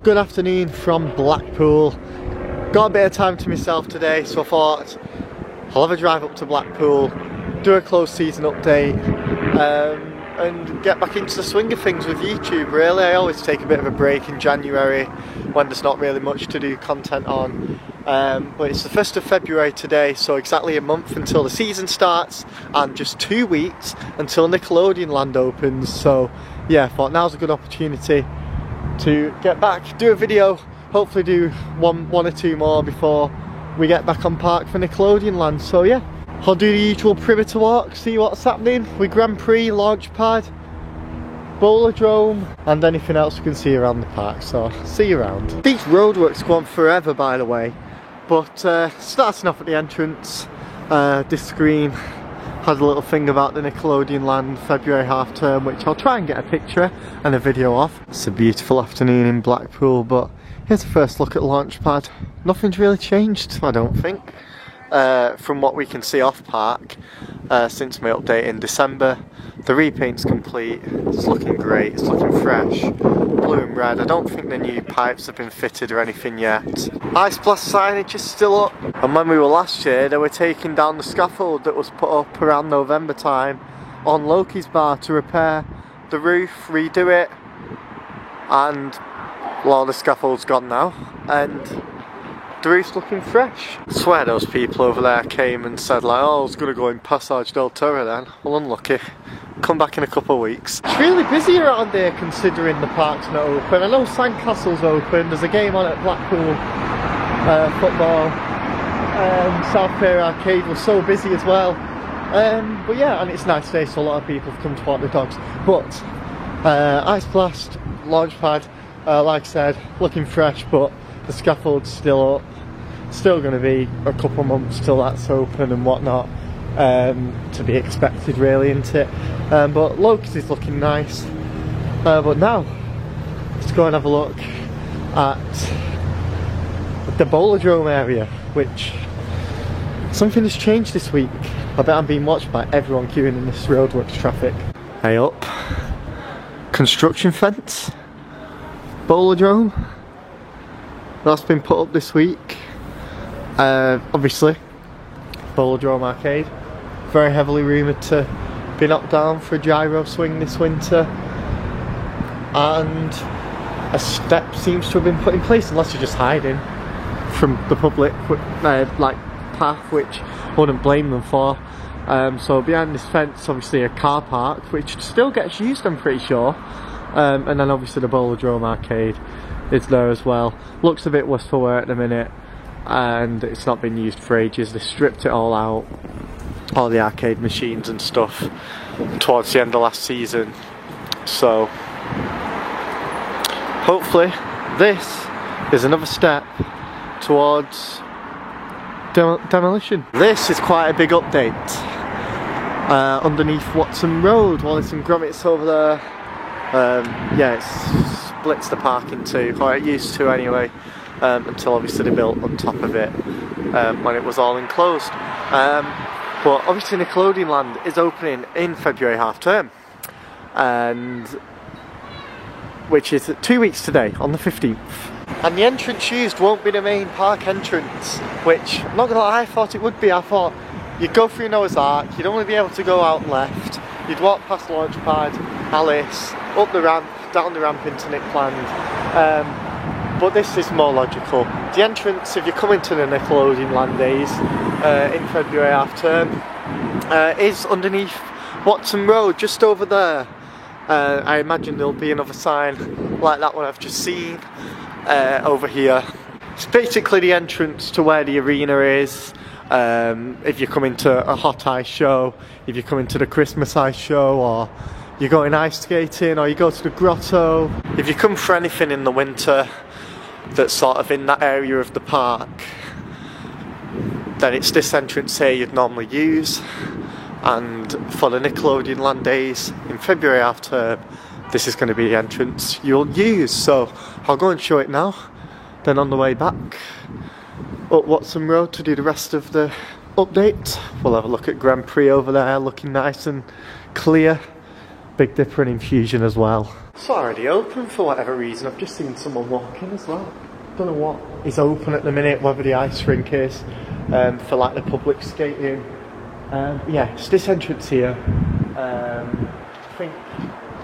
Good afternoon from Blackpool. Got a bit of time to myself today, so I thought I'll have a drive up to Blackpool, do a closed season update, and get back into the swing of things with YouTube really. I always take a bit of a break in January when there's not really much to do content on. But it's the 1st of February today, so exactly a month until the season starts and just 2 weeks until Nickelodeon Land opens. So yeah, I thought now's a good opportunity to get back, do a video, hopefully do one or two more before we get back on park for Nickelodeon Land. So yeah, I'll do the usual perimeter walk, see what's happening with Grand Prix, Launchpad, Bowlerdrome and anything else we can see around the park. So see you around. These roadworks go on forever, by the way, but starting off at the entrance, this screen has a little thing about the Nickelodeon Land February half term, which I'll try and get a picture and a video of. It's a beautiful afternoon in Blackpool, but here's a first look at Launchpad. Nothing's really changed, I don't think, from what we can see off park since my update in December. The repaint's complete, it's looking great, it's looking fresh, blue and red. I don't think the new pipes have been fitted or anything yet. Ice Blast signage is still up, and when we were last year they were taking down the scaffold that was put up around November time on Loki's Bar to repair the roof, redo it, and well, the scaffold's gone now and the roof's looking fresh. I swear those people over there came and said like, oh, I was going to go in Passage del Torre then. Well, unlucky. Come back in a couple of weeks. It's really busy around here considering the park's not open. I know Sandcastle's open, there's a game on at Blackpool football. South Pier Arcade was so busy as well. But yeah, and it's a nice day, so a lot of people have come to walk the dogs. But Ice Blast, Launchpad, like I said, looking fresh, but the scaffold's still up. Still going to be a couple months till that's open and whatnot, to be expected really, isn't it? But Loki's is looking nice. But now, let's go and have a look at the Bowlerdrome area, which something has changed this week. I bet I'm being watched by everyone queuing in this roadworks traffic. Hey up, construction fence, Bowlerdrome. That's been put up this week. Obviously, Bowlerdrome Arcade, very heavily rumoured to be knocked down for a gyro swing this winter, and a step seems to have been put in place, unless you're just hiding from the public, like path, which I wouldn't blame them for. So behind this fence, obviously a car park, which still gets used, I'm pretty sure, and then obviously the Bowlerdrome Arcade is there as well. Looks a bit worse for wear at the minute, and it's not been used for ages. They stripped it all out, all the arcade machines and stuff, towards the end of last season. So hopefully this is another step towards demolition. This is quite a big update. Underneath Watson Road, Wallace and Gromit's over there. Yeah, it splits the park in two, or it used to anyway, until obviously they built on top of it when it was all enclosed. But obviously Nickelodeon Land is opening in February half term, and which is 2 weeks today, on the 15th. And the entrance used won't be the main park entrance, which, I'm not gonna lie, I thought it would be. I thought you'd go through Noah's Ark, you'd only be able to go out and left, you'd walk past Launchpad, Alice, up the ramp, down the ramp into Nickland. But this is more logical. The entrance, if you're coming to the Nickelodeon Land days in February half term, is underneath Watson Road, just over there. I imagine there'll be another sign like that one I've just seen over here. It's basically the entrance to where the arena is. If you're coming to a hot ice show, if you're coming to the Christmas ice show, or you're going ice skating, or you go to the grotto. If you come for anything in the winter that's sort of in that area of the park, then it's this entrance here you'd normally use. And for the Nickelodeon Land days in February half term, this is going to be the entrance you'll use. So I'll go and show it now, then on the way back up Watson Road to do the rest of the update, we'll have a look at Grand Prix over there, looking nice and clear. Big Dipper and Infusion as well. It's already open for whatever reason. I've just seen someone walk in as well. Don't know what is open at the minute, whether the ice rink is for like the public skating. Yeah, it's this entrance here. I think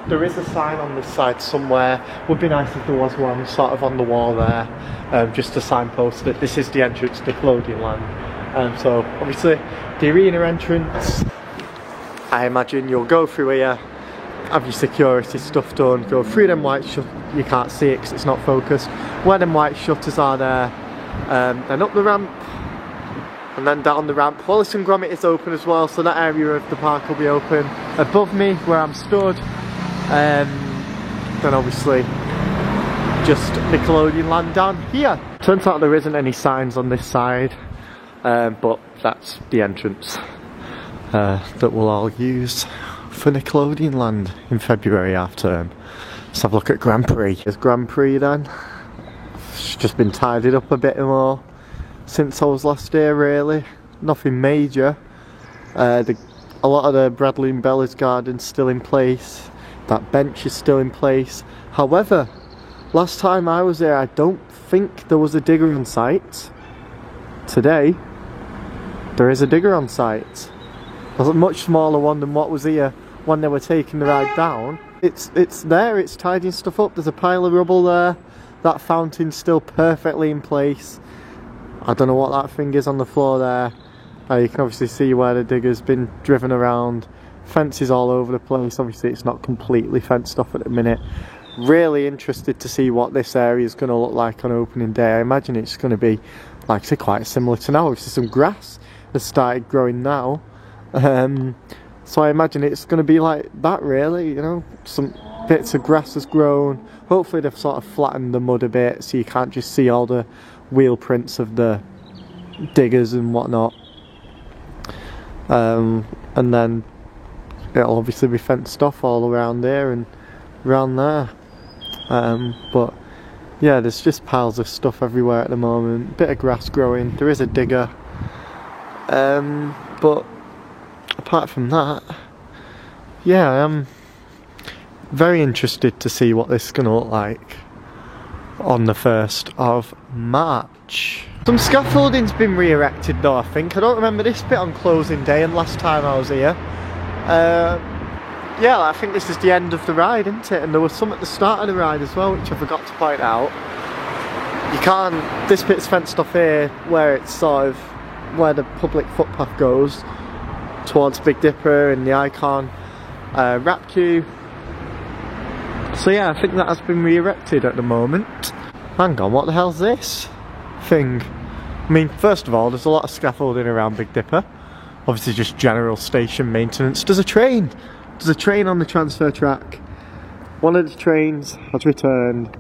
there is a sign on this side somewhere. Would be nice if there was one sort of on the wall there, just to signpost that this is the entrance to Nickelodeon Land. So obviously the arena entrance, I imagine you'll go through here, have your security stuff done, go through them white shutters. You can't see it because it's not focused. Where them white shutters are there, then up the ramp, and then down the ramp. Wallace and Gromit is open as well, so that area of the park will be open. Above me, where I'm stood, then obviously just Nickelodeon Land down here. Turns out there isn't any signs on this side, but that's the entrance that we'll all use for Nickelodeon Land in February half term. Let's have a look at Grand Prix. There's Grand Prix then. It's just been tidied up a bit more since I was last here, really. Nothing major. A lot of the Bradley and Bella's garden's still in place. That bench is still in place. However, last time I was there, I don't think there was a digger on site. Today, there is a digger on site. There's a much smaller one than what was here when they were taking the ride down. It's there, it's tidying stuff up. There's a pile of rubble there. That fountain's still perfectly in place. I don't know what that thing is on the floor there. You can obviously see where the digger's been driven around. Fences all over the place. Obviously it's not completely fenced off at the minute. Really interested to see what this area is going to look like on opening day. I imagine it's going to be, like I say, quite similar to now. Obviously some grass has started growing now. So I imagine it's going to be like that, really, you know. Some bits of grass has grown. Hopefully they've sort of flattened the mud a bit so you can't just see all the wheel prints of the diggers and whatnot. And then it'll obviously be fenced off all around here and around there. But yeah, there's just piles of stuff everywhere at the moment. Bit of grass growing. There is a digger. But apart from that, yeah, I am very interested to see what this is going to look like on the 1st of March. Some scaffolding's been re-erected though, I think. I don't remember this bit on closing day and last time I was here. Yeah, I think this is the end of the ride, isn't it? And there was some at the start of the ride as well, which I forgot to point out. You can't, this bit's fenced off here, where it's sort of, where the public footpath goes towards Big Dipper and the Icon wrap queue. So yeah, I think that has been re-erected at the moment. Hang on, what the hell's this thing? I mean, first of all, there's a lot of scaffolding around Big Dipper. Obviously just general station maintenance. There's a train! There's a train on the transfer track. One of the trains has returned,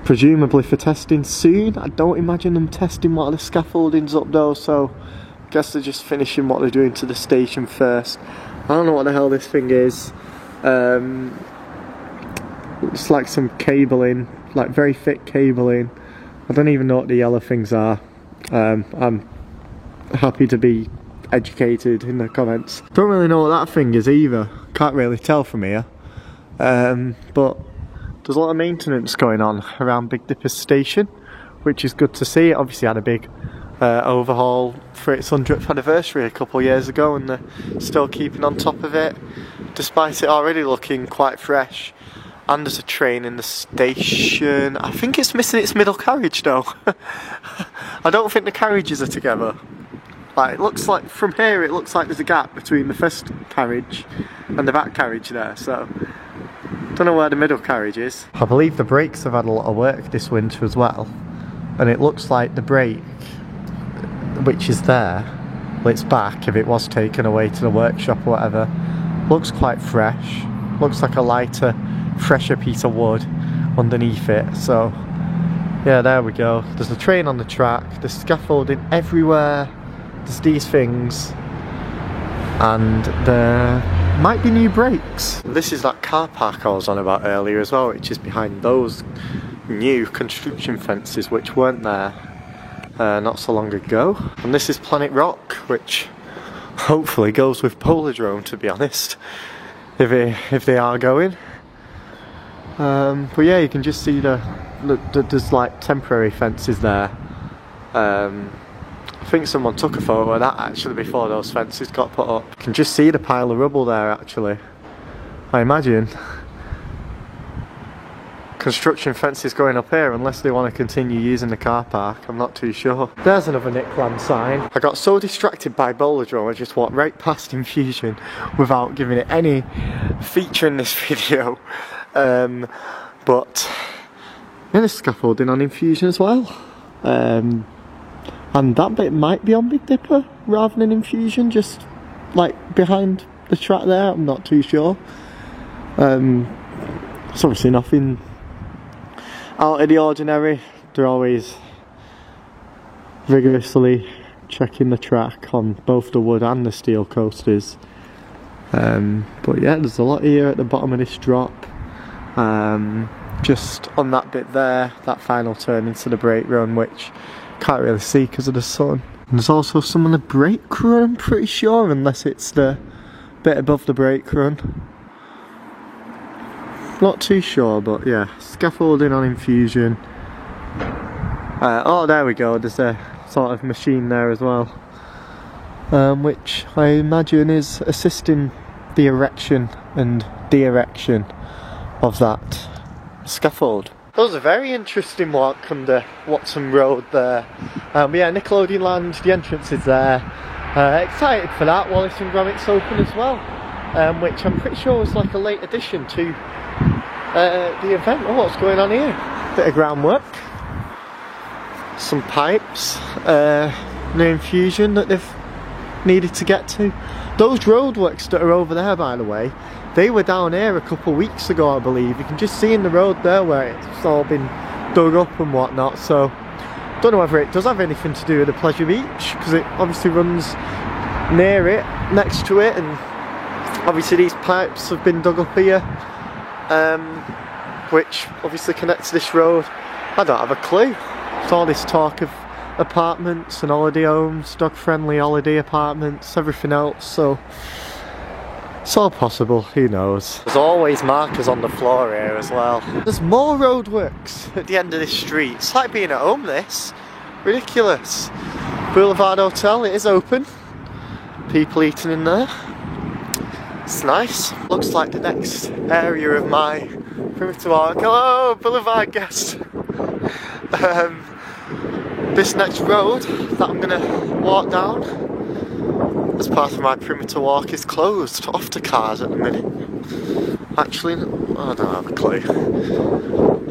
presumably for testing soon. I don't imagine them testing what the scaffolding's up though, so I guess they're just finishing what they're doing to the station first. I don't know what the hell this thing is. It's like some cabling, like very thick cabling. I don't even know what the yellow things are. I'm happy to be educated in the comments. Don't really know what that thing is either. Can't really tell from here. But there's a lot of maintenance going on around Big Dipper station, which is good to see. It obviously had a big overhaul for its 100th anniversary a couple of years ago, and they're still keeping on top of it, despite it already looking quite fresh. And there's a train in the station. I think it's missing its middle carriage though. I don't think the carriages are together. Like, it looks like, from here it looks like there's a gap between the first carriage and the back carriage there, so don't know where the middle carriage is. I believe the brakes have had a lot of work this winter as well, and it looks like the brake, which is there, well, it's back if it was taken away to the workshop or whatever, looks quite fresh. Looks like a lighter, fresher piece of wood underneath it. So yeah, there we go. There's a train on the track, there's scaffolding everywhere, there's these things, and there might be new brakes. This is that car park I was on about earlier as well, which is behind those new construction fences which weren't there not so long ago. And this is Planet Rock, which hopefully goes with Polydrome, to be honest. if they are going. But yeah, you can just see there's like temporary fences there. I think someone took a photo of that actually before those fences got put up. You can just see the pile of rubble there actually. I imagine construction fences going up here unless they want to continue using the car park. I'm not too sure. There's another Nickland sign. I got so distracted by Boulodrome I just walked right past Infusion without giving it any feature in this video. But yeah, there's scaffolding on Infusion as well. And that bit might be on Big Dipper rather than Infusion, just like behind the track there. I'm not too sure. It's obviously nothing out of the ordinary. They're always rigorously checking the track on both the wood and the steel coasters. But yeah, there's a lot here at the bottom of this drop. Just on that bit there, that final turn into the brake run, which can't really see because of the sun. And there's also some on the brake run, I'm pretty sure, unless it's the bit above the brake run. Not too sure, but yeah, scaffolding on Infusion. Oh, there we go, there's a sort of machine there as well, which I imagine is assisting the erection and de-erection of that scaffold. That was a very interesting walk under Watson Road there. But yeah, Nickelodeon Land, the entrance is there. Excited for that. Wallace and Gromit's open as well, which I'm pretty sure was like a late addition to the event. Oh, what's going on here? Bit of groundwork. Some pipes. New Infusion that they've needed to get to. Those roadworks that are over there, by the way, they were down here a couple of weeks ago, I believe. You can just see in the road there where it's all been dug up and whatnot. So, don't know whether it does have anything to do with the Pleasure Beach, because it obviously runs near it, next to it, and obviously these pipes have been dug up here, which obviously connects this road. I don't have a clue. It's all this talk of apartments and holiday homes, dog-friendly holiday apartments, everything else, so it's all possible, who knows. There's always markers on the floor here as well. There's more roadworks at the end of this street. It's like being at home, this. Ridiculous. Boulevard Hotel, it is open. People eating in there. It's nice. Looks like the next area of my perimeter walk. Hello, Boulevard guest. This next road that I'm going to walk down as part of my perimeter walk is closed off to cars at the minute. Actually, I don't have a clue.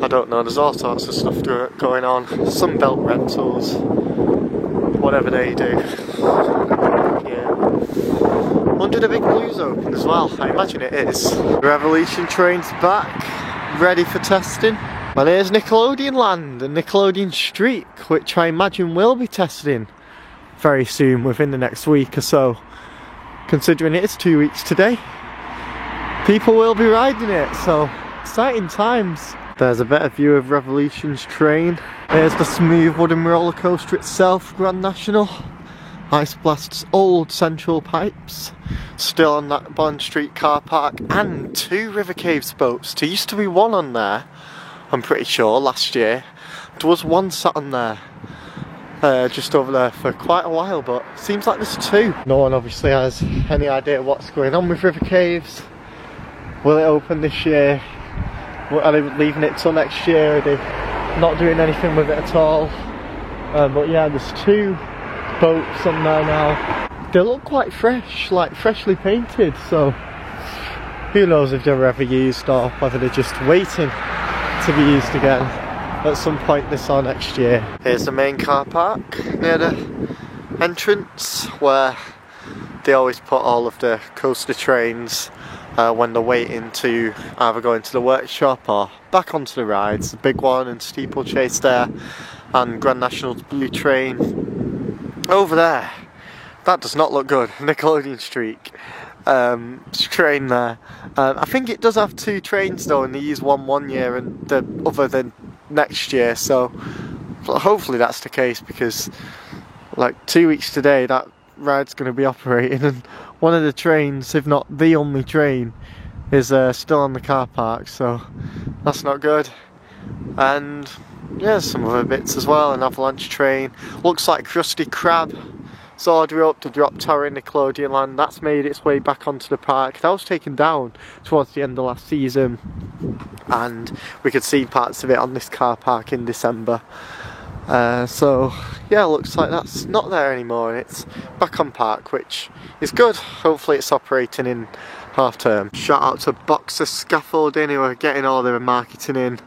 I don't know, there's all sorts of stuff going on. Sunbelt Rentals, whatever they do. Yeah. Wonder the Big Blue's open as well. I imagine it is. The Revolution train's back, ready for testing. And here's Nickelodeon Land and Nickelodeon Streak, which I imagine will be testing very soon, within the next week or so. Considering it is 2 weeks today, people will be riding it, so exciting times. There's a better view of Revolution's train. There's the smooth wooden roller coaster itself, Grand National. Ice Blast's old central pipes, still on that Bond Street car park, and 2 River Caves boats. There used to be 1 on there, I'm pretty sure, last year. There was 1 sat on there, just over there for quite a while, but seems like there's 2. No one obviously has any idea what's going on with River Caves. Will it open this year? Are they leaving it till next year? Are they not doing anything with it at all? But yeah, there's 2 boats on there now. They look quite fresh, like freshly painted, so who knows if they were ever used or whether they're just waiting to be used again at some point this or next year. Here's the main car park near the entrance, where they always put all of the coaster trains when they're waiting to either go into the workshop or back onto the rides. The big one and Steeplechase there, and Grand National's blue train over there. That does not look good. Nickelodeon Streak train there. I think it does have 2 trains though, and they use one year and the other than next year, so hopefully that's the case, because like 2 weeks today that ride's going to be operating, and one of the trains, if not the only train, is still on the car park, so that's not good. And yeah, some other bits as well. An avalanche train. Looks like Krusty Krab Zorda up to drop Tower in Nickelodeon Land. That's made its way back onto the park. That was taken down towards the end of last season, and we could see parts of it on this car park in December. So yeah, looks like that's not there anymore, and it's back on park, which is good. Hopefully it's operating in half term. Shout out to Boxer Scaffolding, who are getting all their marketing in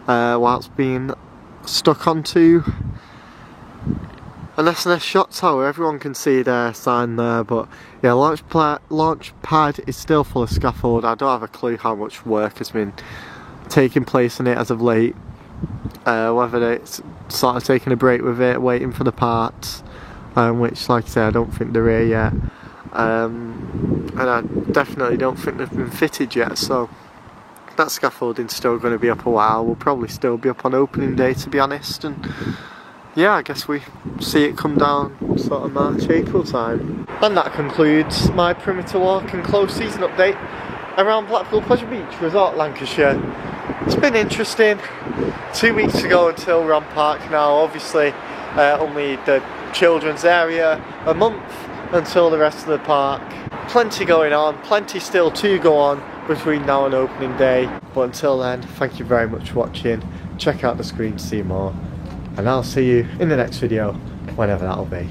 whilst being stuck onto an S&S shot tower. Everyone can see their sign there, but yeah, launch pad is still full of scaffold. I don't have a clue how much work has been taking place in it as of late. Whether it's sort of taking a break with it, waiting for the parts, which, like I say, I don't think they're here yet, and I definitely don't think they've been fitted yet, so that scaffolding's still going to be up a while. We'll probably still be up on opening day, to be honest, and yeah, I guess we see it come down sort of March, April time. And that concludes my perimeter walk and close season update around Blackpool Pleasure Beach Resort, Lancashire. It's been interesting. 2 weeks ago until we're on park now. Obviously only the children's area, a month until the rest of the park. Plenty going on, plenty still to go on between now and opening day, but until then, thank you very much for watching. Check out the screen to see more, and I'll see you in the next video, whenever that'll be.